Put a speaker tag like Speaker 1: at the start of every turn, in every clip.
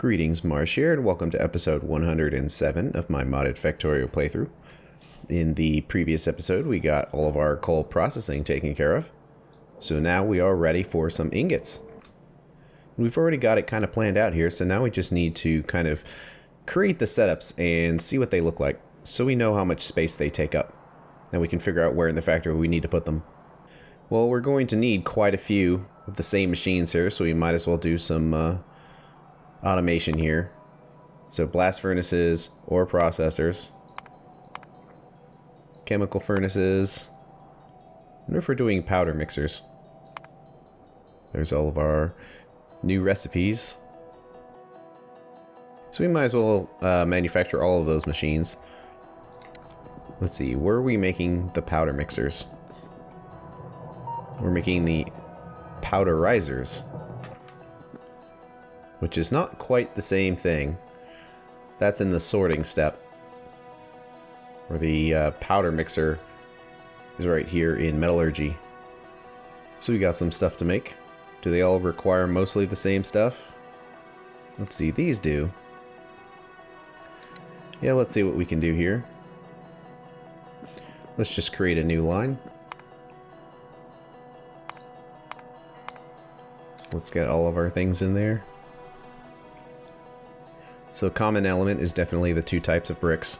Speaker 1: Greetings, Marsh here, and welcome to episode 107 of my modded Factorio playthrough. In the previous episode, we got all of our coal processing taken care of, so now we are ready for some ingots. We've already got it kind of planned out here, so now we just need to kind of create the setups and see what they look like, so we know how much space they take up, and we can figure out where in the factory we need to put them. Well, we're going to need quite a few of the same machines here, so we might as well do some automation here. So blast furnaces, ore processors, chemical furnaces. I wonder if we're doing powder mixers. There's all of our new recipes. So we might as well manufacture all of those machines. Let's see, where are we making the powder mixers? We're making the powderizers, which is not quite the same thing. That's in the sorting step, where the powder mixer is right here in metallurgy. So we got some stuff to make. Do they all require mostly the same stuff? Let's see, these do. Yeah, let's see what we can do here. Let's just create a new line. So let's get all of our things in there. So common element is definitely the two types of bricks,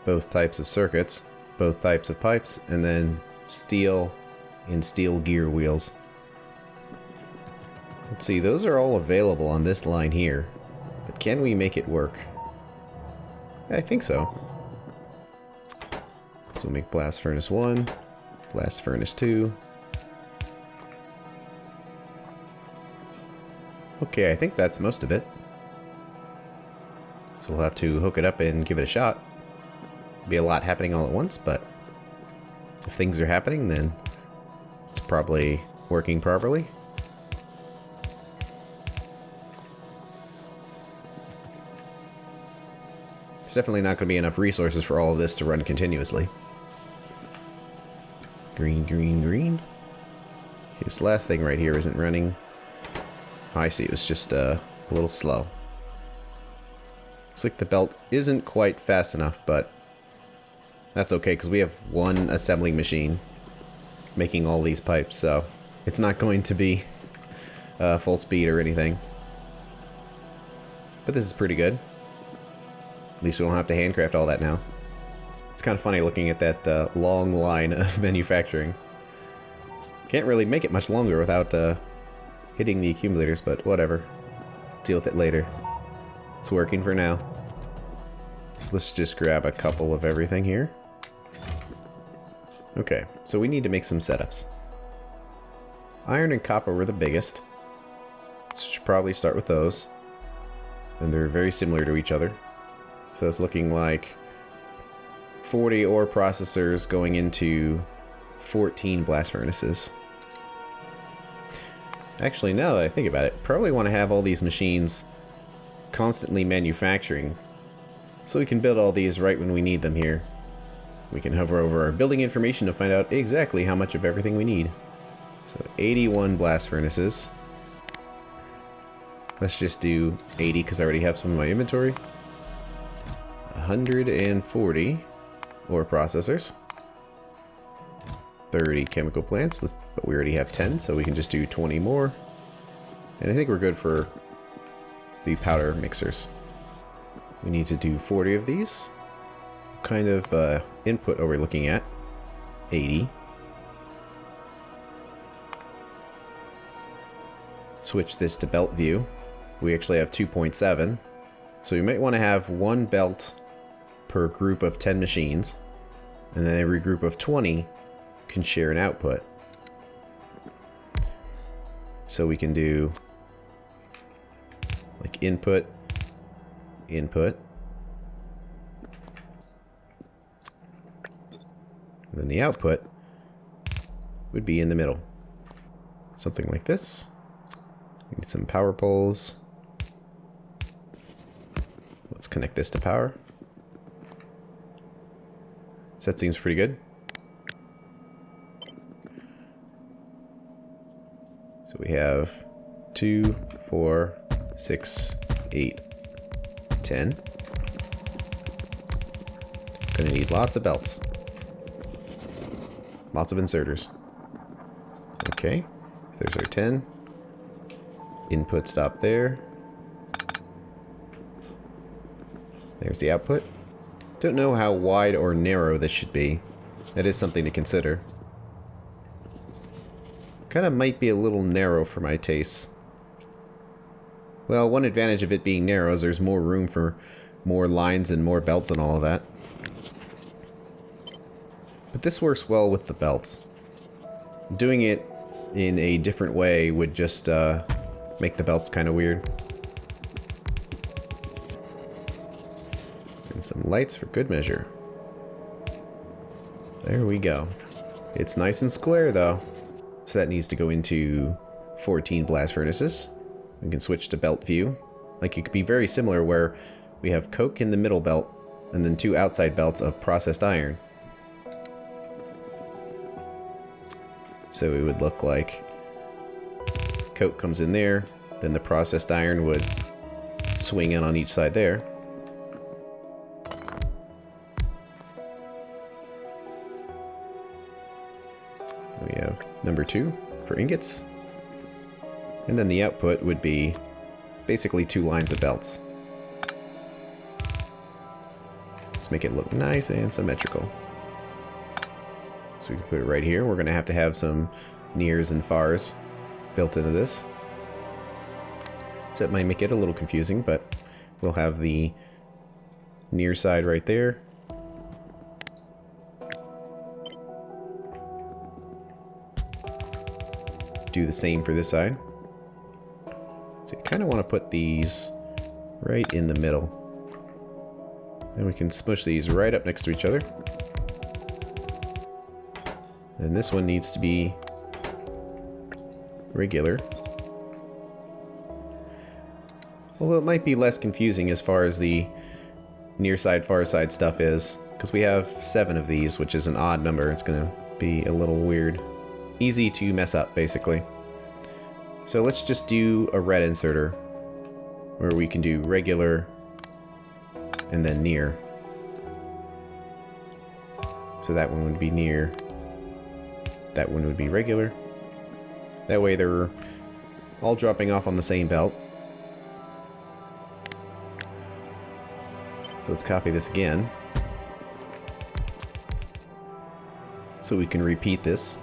Speaker 1: both types of circuits, both types of pipes, and then steel and steel gear wheels. Let's see, those are all available on this line here, but can we make it work? I think so. So we'll make blast furnace 1, blast furnace 2. Okay, I think that's most of it. So we'll have to hook it up and give it a shot. Be a lot happening all at once, but if things are happening, then it's probably working properly. It's definitely not going to be enough resources for all of this to run continuously. Green, green, green. Okay, this last thing right here isn't running. Oh, I see, it was just a little slow. Looks like the belt isn't quite fast enough, but that's okay because we have one assembling machine making all these pipes, so it's not going to be full speed or anything. But this is pretty good. At least we don't have to handcraft all that now. It's kind of funny looking at that long line of manufacturing. Can't really make it much longer without hitting the accumulators, but whatever. Deal with it later. It's working for now. So let's just grab a couple of everything here. Okay, so we need to make some setups. Iron and copper were the biggest. So should probably start with those. And they're very similar to each other. So it's looking like 40 ore processors going into 14 blast furnaces. Actually, now that I think about it, probably want to have all these machines constantly manufacturing, so we can build all these right when we need them here. We can hover over our building information to find out exactly how much of everything we need. So 81 blast furnaces. Let's just do 80 because I already have some in my inventory. 140 ore processors. 30 chemical plants, but we already have 10, so we can just do 20 more. And I think we're good for the powder mixers. We need to do 40 of these. What kind of input are we looking at? 80. Switch this to belt view. We actually have 2.7. So we might want to have one belt per group of 10 machines. And then every group of 20 can share an output. So we can do like input, input, and then the output would be in the middle. Something like this. We need some power poles. Let's connect this to power. So that seems pretty good. So we have 2, 4, 6, 8, 10. Gonna need lots of belts. Lots of inserters. Okay, so there's our 10. Input stop there. There's the output. Don't know how wide or narrow this should be. That is something to consider. Kind of might be a little narrow for my tastes. Well, one advantage of it being narrow is there's more room for more lines and more belts and all of that. But this works well with the belts. Doing it in a different way would just make the belts kind of weird. And some lights for good measure. There we go. It's nice and square though. So that needs to go into 14 blast furnaces. We can switch to belt view. Like it could be very similar where we have coke in the middle belt and then 2 outside belts of processed iron. So it would look like coke comes in there, then the processed iron would swing in on each side there. We have number 2 for ingots. And then the output would be basically 2 lines of belts. Let's make it look nice and symmetrical. So we can put it right here. We're going to have some nears and fars built into this. So that might make it a little confusing, but we'll have the near side right there. Do the same for this side. So you kind of want to put these right in the middle. Then we can smush these right up next to each other. And this one needs to be regular. Although it might be less confusing as far as the near side, far side stuff is, because we have 7 of these, which is an odd number. It's going to be a little weird. Easy to mess up, basically. So let's just do a red inserter, where we can do regular and then near. So that one would be near. That one would be regular. That way they're all dropping off on the same belt. So let's copy this again. So we can repeat this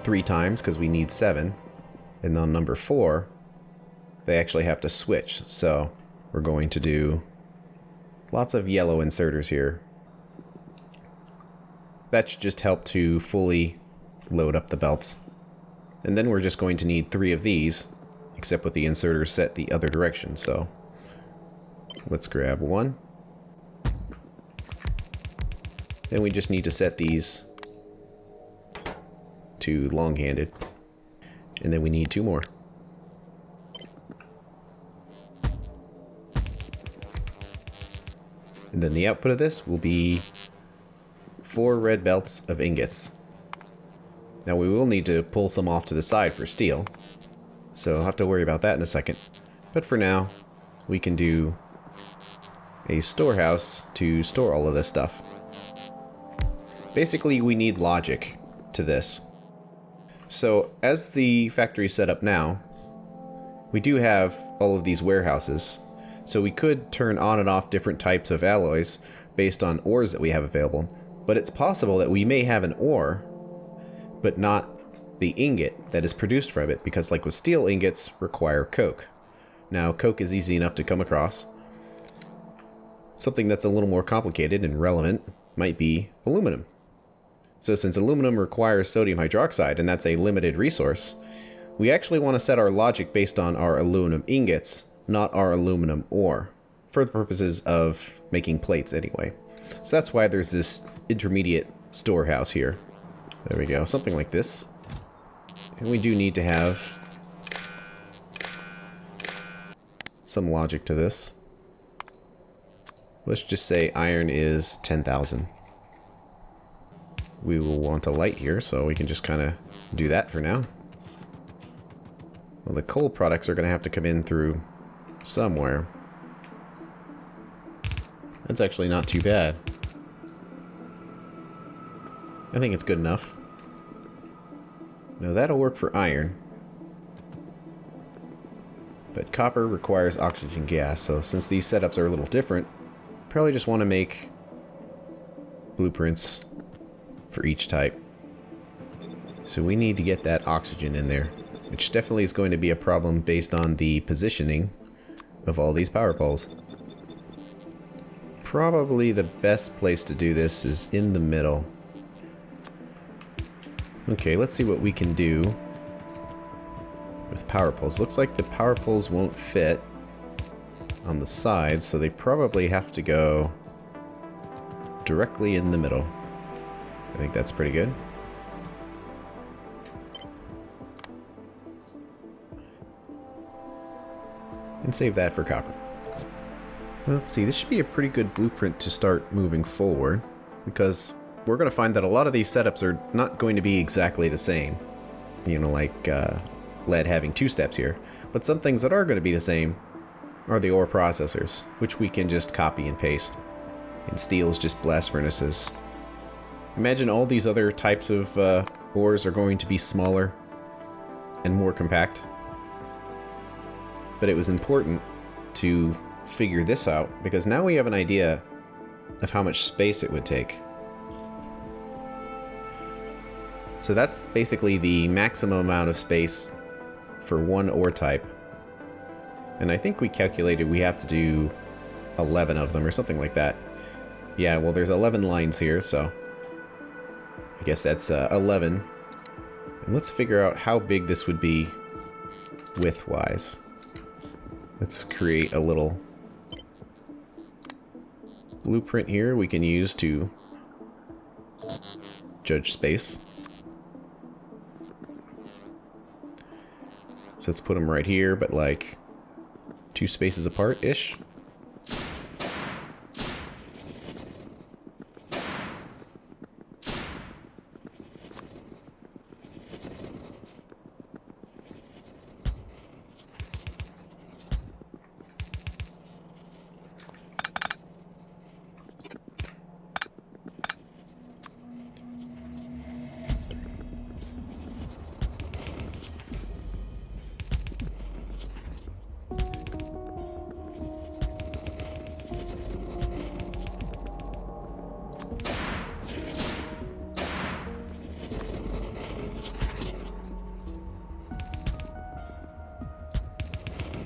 Speaker 1: 3 times because we need 7. And on number 4, they actually have to switch. So we're going to do lots of yellow inserters here. That should just help to fully load up the belts. And then we're just going to need 3 of these, except with the inserter set the other direction. So let's grab 1. Then we just need to set these to long-handed. And then we need 2 more. And then the output of this will be 4 red belts of ingots. Now we will need to pull some off to the side for steel, so I'll have to worry about that in a second. But for now, we can do a storehouse to store all of this stuff. Basically, we need logic to this. So as the factory is set up now, we do have all of these warehouses, so we could turn on and off different types of alloys based on ores that we have available. But it's possible that we may have an ore, but not the ingot that is produced from it, because like with steel, ingots require coke. Now, coke is easy enough to come across. Something that's a little more complicated and relevant might be aluminum. So since aluminum requires sodium hydroxide, and that's a limited resource, we actually want to set our logic based on our aluminum ingots, not our aluminum ore, for the purposes of making plates anyway. So that's why there's this intermediate storehouse here. There we go, something like this. And we do need to have some logic to this. Let's just say iron is 10,000. We will want a light here, so we can just kind of do that for now. Well, the coal products are going to have to come in through somewhere. That's actually not too bad. I think it's good enough. Now that'll work for iron. But copper requires oxygen gas, so since these setups are a little different, probably just want to make blueprints for each type. So we need to get that oxygen in there, which definitely is going to be a problem based on the positioning of all these power poles. Probably the best place to do this is in the middle. Okay, let's see what we can do with power poles. Looks like the power poles won't fit on the sides, so they probably have to go directly in the middle. I think that's pretty good. And save that for copper. Let's see, this should be a pretty good blueprint to start moving forward, because we're going to find that a lot of these setups are not going to be exactly the same. You know, like lead having 2 steps here. But some things that are going to be the same are the ore processors, which we can just copy and paste. And steel's just blast furnaces. Imagine all these other types of ores are going to be smaller and more compact. But it was important to figure this out, because now we have an idea of how much space it would take. So that's basically the maximum amount of space for one ore type. And I think we calculated we have to do 11 of them or something like that. Yeah, well, there's 11 lines here, so I guess that's 11. And let's figure out how big this would be width-wise. Let's create a little blueprint here we can use to judge space. So let's put them right here, but like 2 spaces apart-ish.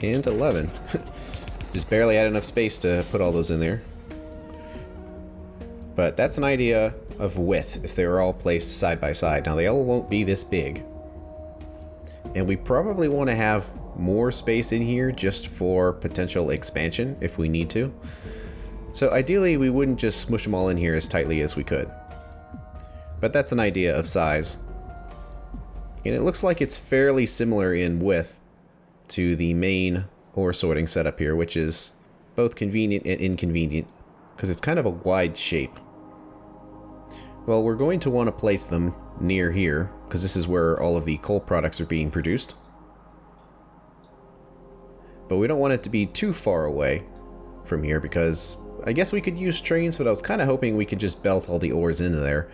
Speaker 1: And 11. Just barely had enough space to put all those in there. But that's an idea of width if they were all placed side by side. Now they all won't be this big. And we probably want to have more space in here just for potential expansion if we need to. So ideally we wouldn't just smush them all in here as tightly as we could. But that's an idea of size. And it looks like it's fairly similar in width to the main ore sorting setup here, which is both convenient and inconvenient because it's kind of a wide shape. Well, we're going to want to place them near here because this is where all of the coal products are being produced. But we don't want it to be too far away from here because I guess we could use trains, but I was kind of hoping we could just belt all the ores into there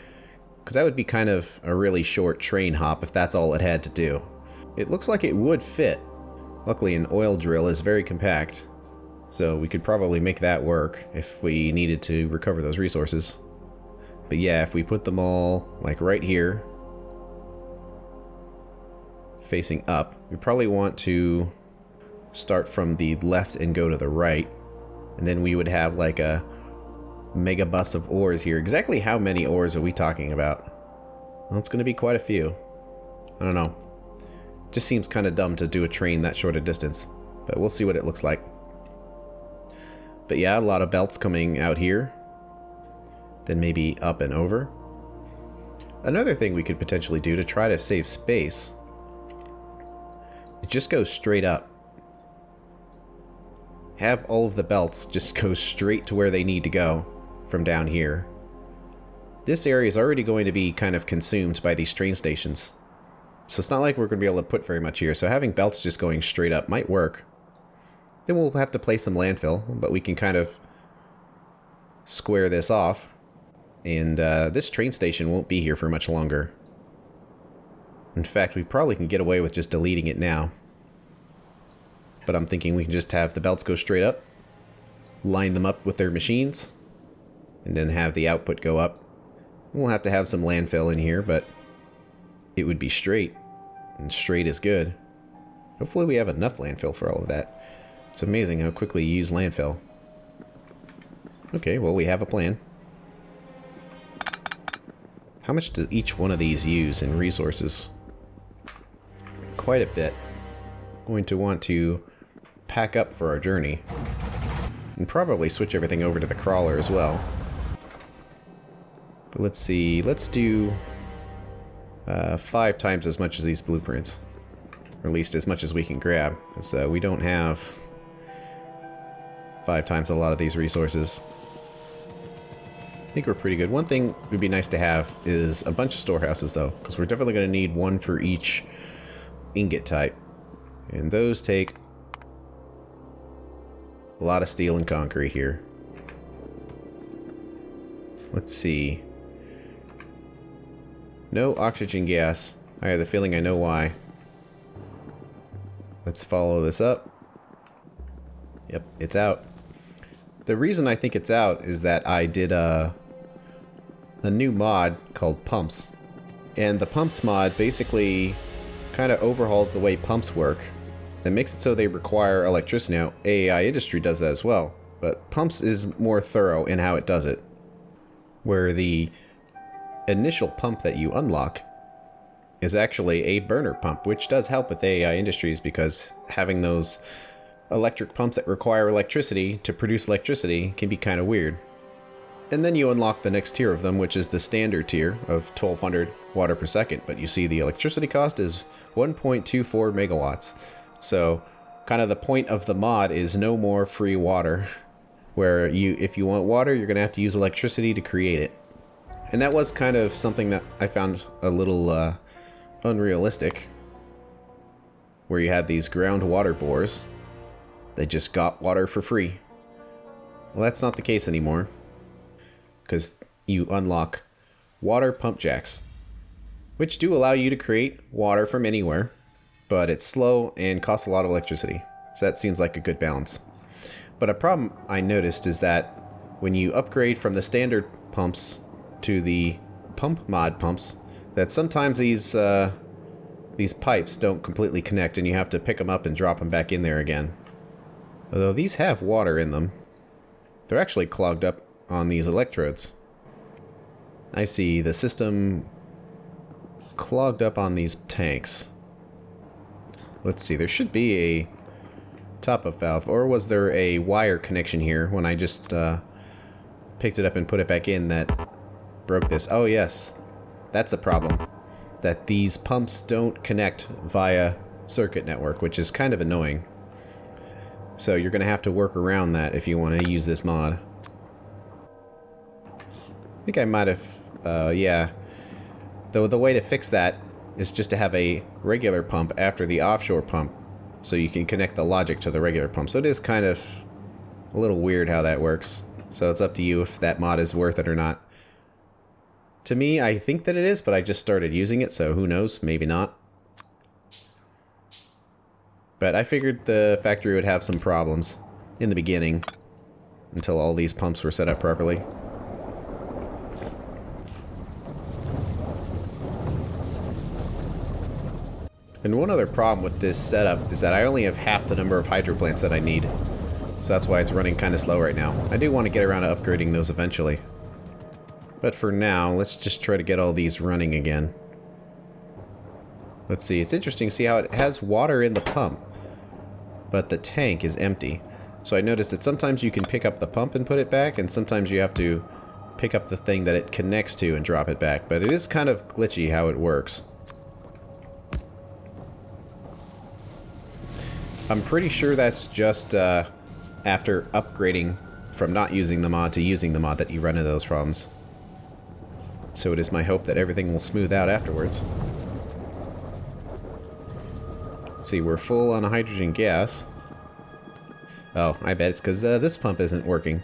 Speaker 1: because that would be kind of a really short train hop if that's all it had to do. It looks like it would fit. Luckily, an oil drill is very compact, so we could probably make that work if we needed to recover those resources. But yeah, if we put them all, like right here, facing up, we probably want to start from the left and go to the right, and then we would have like a mega bus of ores here. Exactly how many ores are we talking about? Well, it's going to be quite a few. I don't know. Just seems kind of dumb to do a train that short a distance, but we'll see what it looks like. But yeah, a lot of belts coming out here, then maybe up and over. Another thing we could potentially do to try to save space is just go straight up. Have all of the belts just go straight to where they need to go from down here. This area is already going to be kind of consumed by these train stations. So it's not like we're going to be able to put very much here. So having belts just going straight up might work. Then we'll have to place some landfill, but we can kind of square this off. And this train station won't be here for much longer. In fact, we probably can get away with just deleting it now. But I'm thinking we can just have the belts go straight up, line them up with their machines, and then have the output go up. We'll have to have some landfill in here, but it would be straight, and straight is good. Hopefully we have enough landfill for all of that. It's amazing how quickly you use landfill. Okay, well, we have a plan. How much does each one of these use in resources? Quite a bit. Going to want to pack up for our journey. And probably switch everything over to the crawler as well. But let's see, let's do 5 times as much as these blueprints. Or at least as much as we can grab. Because we don't have 5 times a lot of these resources. I think we're pretty good. One thing would be nice to have is a bunch of storehouses though. Because we're definitely going to need one for each ingot type. And those take a lot of steel and concrete here. Let's see. No oxygen gas. I have the feeling I know why. Let's follow this up. Yep, it's out. The reason I think it's out is that I did a new mod called Pumps. And the Pumps mod basically kind of overhauls the way pumps work. It makes it so they require electricity. Now, AI Industry does that as well. But Pumps is more thorough in how it does it. Where the initial pump that you unlock is actually a burner pump, which does help with AI Industries because having those electric pumps that require electricity to produce electricity can be kind of weird. And then you unlock the next tier of them, which is the standard tier of 1200 water per second. But you see the electricity cost is 1.24 megawatts. So kind of the point of the mod is no more free water, where if you want water, you're going to have to use electricity to create it. And that was kind of something that I found a little unrealistic, where you had these groundwater bores that just got water for free. Well, that's not the case anymore, because you unlock water pump jacks, which do allow you to create water from anywhere, but it's slow and costs a lot of electricity. So that seems like a good balance. But a problem I noticed is that when you upgrade from the standard pumps to the pump mod pumps, that sometimes these pipes don't completely connect and you have to pick them up and drop them back in there again. Although these have water in them. They're actually clogged up on these electrodes. I see the system clogged up on these tanks. Let's see, there should be a top-up valve, or was there a wire connection here when I just picked it up and put it back in that broke this? Oh yes, that's a problem. That these pumps don't connect via circuit network, which is kind of annoying. So you're going to have to work around that if you want to use this mod. I think I might have, yeah. Though the way to fix that is just to have a regular pump after the offshore pump, so you can connect the logic to the regular pump. So it is kind of a little weird how that works. So it's up to you if that mod is worth it or not. To me, I think that it is, but I just started using it, so who knows? Maybe not. But I figured the factory would have some problems in the beginning until all these pumps were set up properly. And one other problem with this setup is that I only have half the number of hydro plants that I need. So that's why it's running kind of slow right now. I do want to get around to upgrading those eventually. But for now, let's just try to get all these running again. Let's see, it's interesting to see how it has water in the pump, but the tank is empty. So I noticed that sometimes you can pick up the pump and put it back, and sometimes you have to pick up the thing that it connects to and drop it back. But it is kind of glitchy how it works. I'm pretty sure that's just after upgrading from not using the mod to using the mod that you run into those problems. So it is my hope that everything will smooth out afterwards. Let's see, we're full on a hydrogen gas. Oh, I bet it's because this pump isn't working.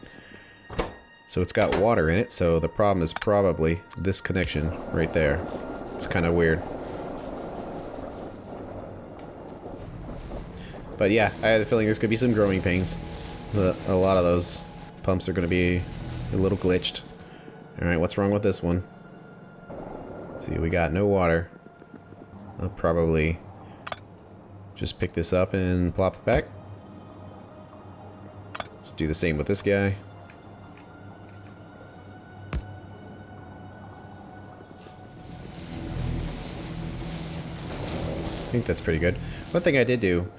Speaker 1: So it's got water in it, so the problem is probably this connection right there. It's kind of weird. But yeah, I had a feeling there's going to be some growing pains. A lot of those pumps are going to be a little glitched. Alright, what's wrong with this one? Let's see, we got no water. I'll probably just pick this up and plop it back. Let's do the same with this guy. I think that's pretty good. One thing I did do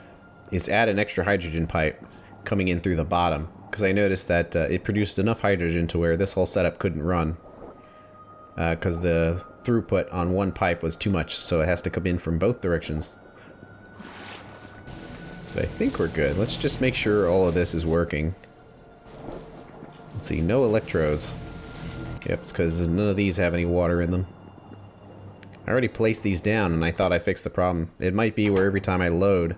Speaker 1: is add an extra hydrogen pipe coming in through the bottom, because I noticed that it produced enough hydrogen to where this whole setup couldn't run, because the throughput on one pipe was too much, so it has to come in from both directions. But I think we're good. Let's just make sure all of this is working. Let's see, no electrodes. Yep, it's because none of these have any water in them. I already placed these down and I thought I fixed the problem. It might be where every time I load,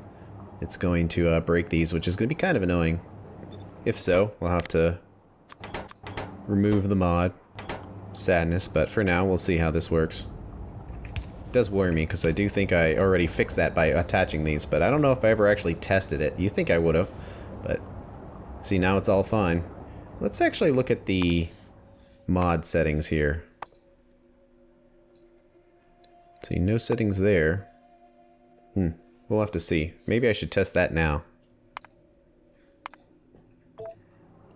Speaker 1: it's going to break these, which is going to be kind of annoying. If so, we'll have to remove the mod. Sadness, but for now, we'll see how this works. It does worry me, because I do think I already fixed that by attaching these, but I don't know if I ever actually tested it. You think I would have, but see, now it's all fine. Let's actually look at the mod settings here. See, no settings there. We'll have to see. Maybe I should test that now.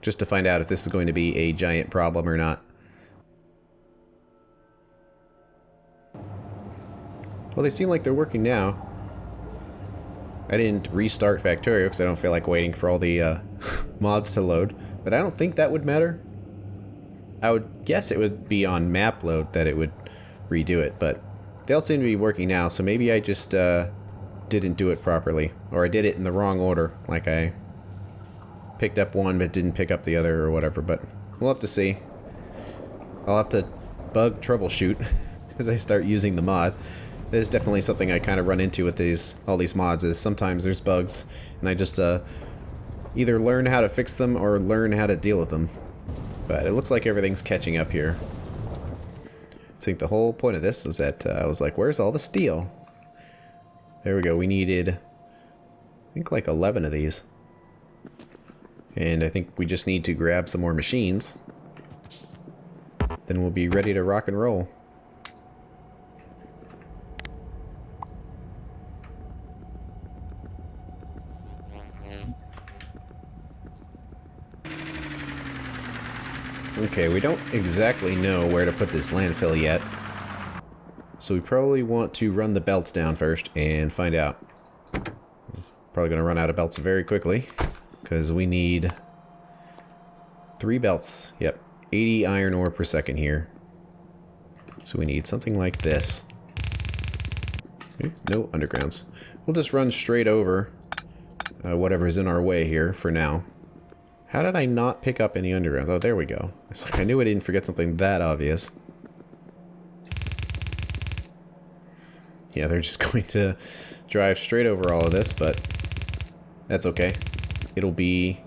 Speaker 1: Just to find out if this is going to be a giant problem or not. Well, they seem like they're working now. I didn't restart Factorio because I don't feel like waiting for all the mods to load. But I don't think that would matter. I would guess it would be on map load that it would redo it, but they all seem to be working now, so maybe I just didn't do it properly. Or I did it in the wrong order, like I picked up one but didn't pick up the other or whatever, but we'll have to see. I'll have to bug troubleshoot as I start using the mod. This is definitely something I kind of run into with all these mods, is sometimes there's bugs, and I just either learn how to fix them or learn how to deal with them. But it looks like everything's catching up here. I think the whole point of this was that I was like, where's all the steel? There we go. We needed, I think, like 11 of these. And I think we just need to grab some more machines. Then we'll be ready to rock and roll. Okay, we don't exactly know where to put this landfill yet. So we probably want to run the belts down first and find out. Probably going to run out of belts very quickly, because we need 3 belts. Yep, 80 iron ore per second here. So we need something like this. Okay, no undergrounds. We'll just run straight over whatever's in our way here for now. How did I not pick up any undergrounds? Oh, there we go. It's like I knew I didn't forget something that obvious. Yeah, they're just going to drive straight over all of this, but that's okay. It'll be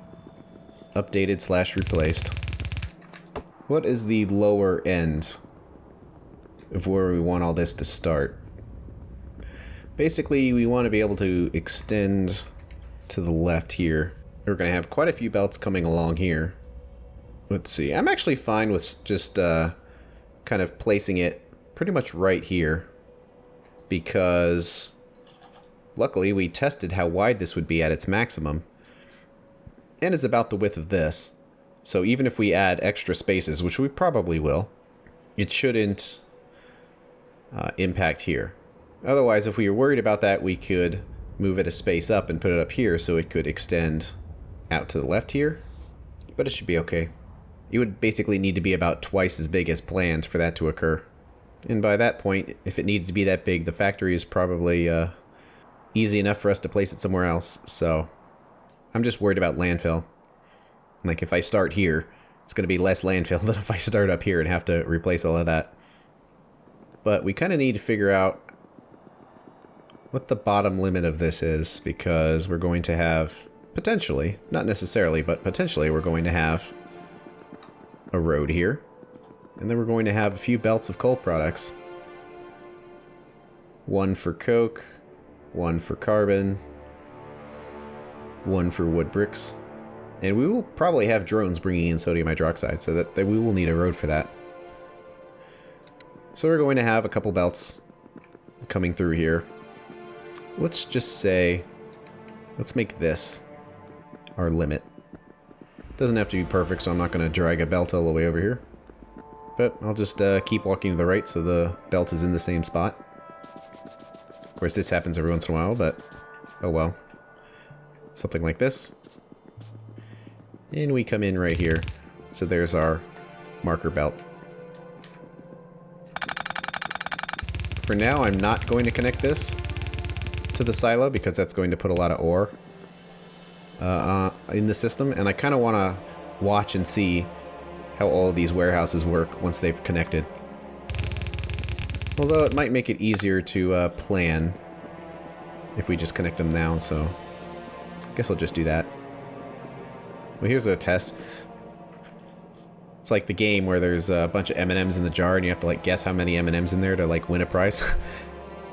Speaker 1: updated / replaced. What is the lower end of where we want all this to start? Basically, we want to be able to extend to the left here. We're going to have quite a few belts coming along here. Let's see. I'm actually fine with just kind of placing it pretty much right here, because luckily we tested how wide this would be at its maximum, and it's about the width of this. So even if we add extra spaces, which we probably will, it shouldn't impact here. Otherwise, if we were worried about that, we could move it a space up and put it up here so it could extend out to the left here, but it should be okay. It would basically need to be about twice as big as planned for that to occur. And by that point, if it needed to be that big, the factory is probably easy enough for us to place it somewhere else. So I'm just worried about landfill. Like if I start here, it's going to be less landfill than if I start up here and have to replace all of that. But we kind of need to figure out, what the bottom limit of this is, because we're going to have, potentially, not necessarily, but potentially we're going to have a road here. And then we're going to have a few belts of coal products. One for coke, one for carbon, one for wood bricks. And we will probably have drones bringing in sodium hydroxide, so that we will need a road for that. So we're going to have a couple belts coming through here. Let's just say, let's make this our limit. Doesn't have to be perfect, so I'm not going to drag a belt all the way over here. But I'll just keep walking to the right so the belt is in the same spot. Of course, this happens every once in a while, but oh well. Something like this. And we come in right here. So there's our marker belt. For now, I'm not going to connect this to the silo because that's going to put a lot of ore in the system, and I kind of want to watch and see how all of these warehouses work once they've connected. Although it might make it easier to plan if we just connect them now, so I guess I'll just do that. Well, here's a test. It's like the game where there's a bunch of M&Ms in the jar and you have to like guess how many M&Ms in there to like win a prize.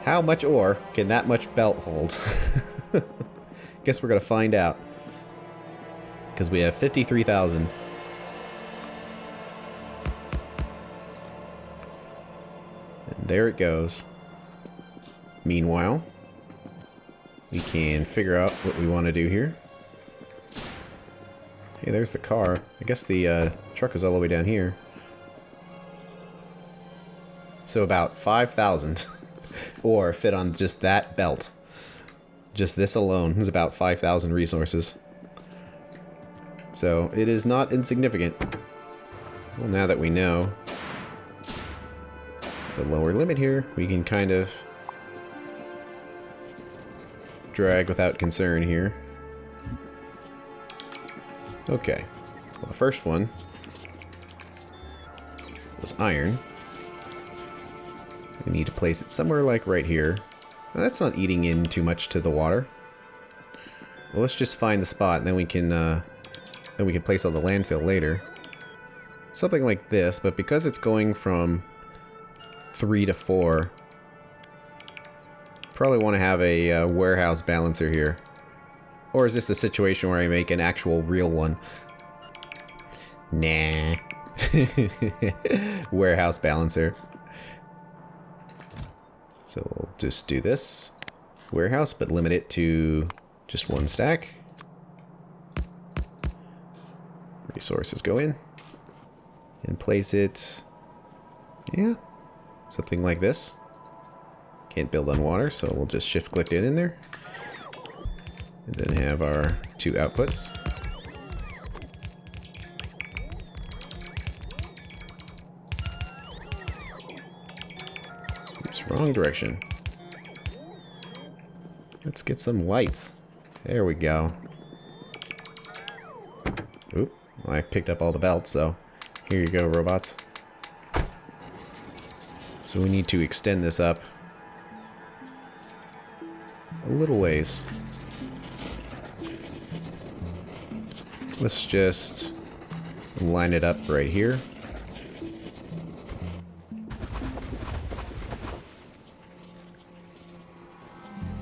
Speaker 1: How much ore can that much belt hold? Guess we're gonna find out. Because we have 53,000. And there it goes. Meanwhile, we can figure out what we want to do here. Hey, there's the car. I guess the truck is all the way down here. So about 5,000 ore fit on just that belt. Just this alone is about 5,000 resources. So it is not insignificant. Well, now that we know the lower limit here, we can kind of drag without concern here. Okay, well, the first one was iron. We need to place it somewhere like right here. Now, that's not eating in too much to the water. Well, let's just find the spot, and then we can place all the landfill later. Something like this, but because it's going from 3 to 4, probably want to have a warehouse balancer here. Or is this a situation where I make an actual real one? Nah. Warehouse balancer. So we'll just do this. Warehouse, but limit it to just 1 stack. Resources go in. And place it... yeah. Something like this. Can't build on water, so we'll just shift-click it in there. And then have our 2 outputs. Oops, wrong direction. Let's get some lights. There we go. Oop, well, I picked up all the belts, so here you go, robots. So we need to extend this up a little ways. Let's just line it up right here.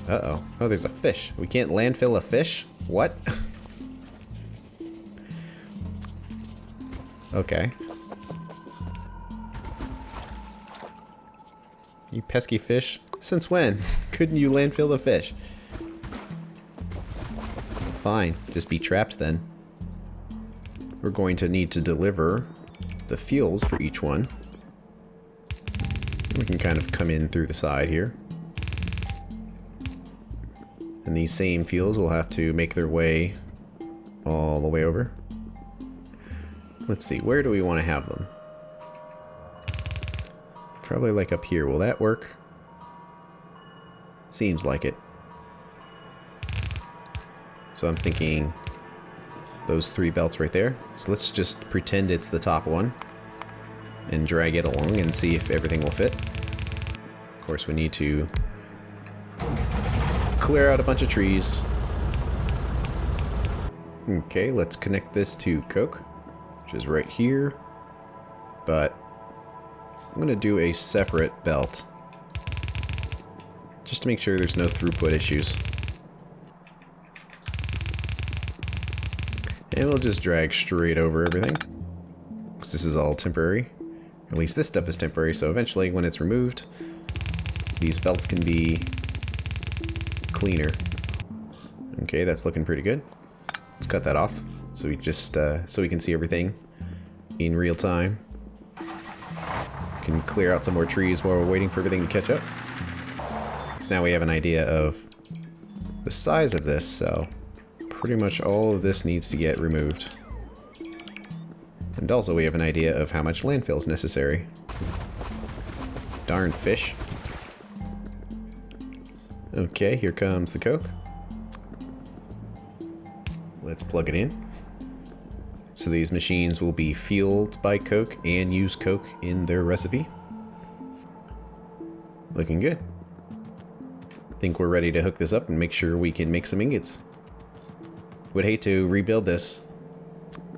Speaker 1: Uh-oh. Oh, there's a fish. We can't landfill a fish? What? Okay. You pesky fish. Since when? Couldn't you landfill the fish? Fine. Just be trapped then. We're going to need to deliver the fuels for each one. We can kind of come in through the side here. And these same fuels will have to make their way all the way over. Let's see, where do we want to have them? Probably like up here. Will that work? Seems like it. So I'm thinking those 3 belts right there. So let's just pretend it's the top one and drag it along and see if everything will fit. Of course, we need to clear out a bunch of trees. Okay, let's connect this to coke, which is right here. But I'm going to do a separate belt, just to make sure there's no throughput issues. And we'll just drag straight over everything, because this is all temporary. At least this stuff is temporary, so eventually when it's removed, these belts can be cleaner. Okay, that's looking pretty good. Let's cut that off, so we just so we can see everything in real time. Can clear out some more trees while we're waiting for everything to catch up. So now we have an idea of the size of this, so pretty much all of this needs to get removed. And also we have an idea of how much landfill is necessary. Darn fish. Okay, here comes the coke. Let's plug it in. So these machines will be fueled by coke and use coke in their recipe. Looking good. Think we're ready to hook this up and make sure we can make some ingots. Would hate to rebuild this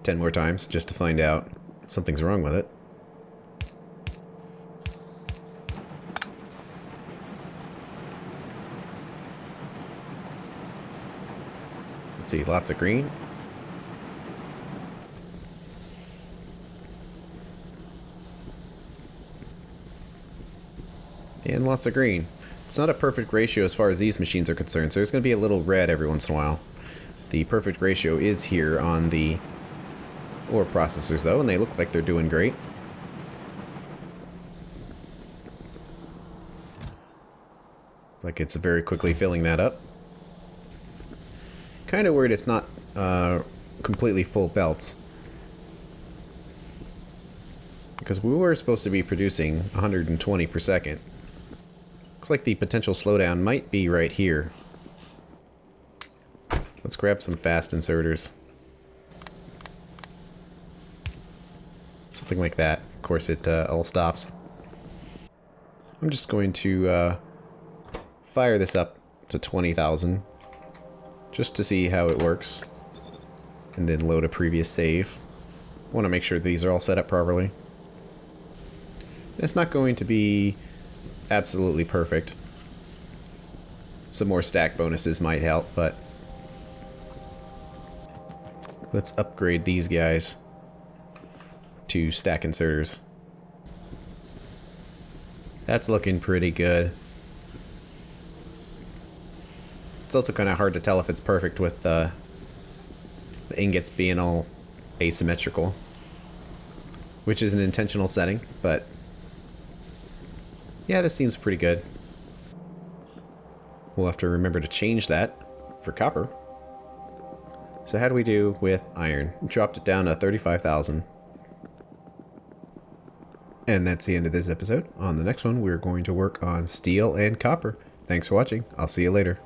Speaker 1: 10 more times just to find out something's wrong with it. Let's see, lots of green. And lots of green. It's not a perfect ratio as far as these machines are concerned, so there's going to be a little red every once in a while. The perfect ratio is here on the ore processors though, and they look like they're doing great. It's like it's very quickly filling that up. Kind of weird it's not completely full belts, because we were supposed to be producing 120 per second. Looks like the potential slowdown might be right here. Let's grab some fast inserters. Something like that. Of course it all stops. I'm just going to fire this up to 20,000 just to see how it works, and then load a previous save. I want to make sure these are all set up properly. It's not going to be absolutely perfect. Some more stack bonuses might help, but let's upgrade these guys to stack inserters. That's looking pretty good. It's also kind of hard to tell if it's perfect with the ingots being all asymmetrical, which is an intentional setting, but yeah, this seems pretty good. We'll have to remember to change that for copper. So how do we do with iron? Dropped it down to 35,000. And that's the end of this episode. On the next one, we're going to work on steel and copper. Thanks for watching. I'll see you later.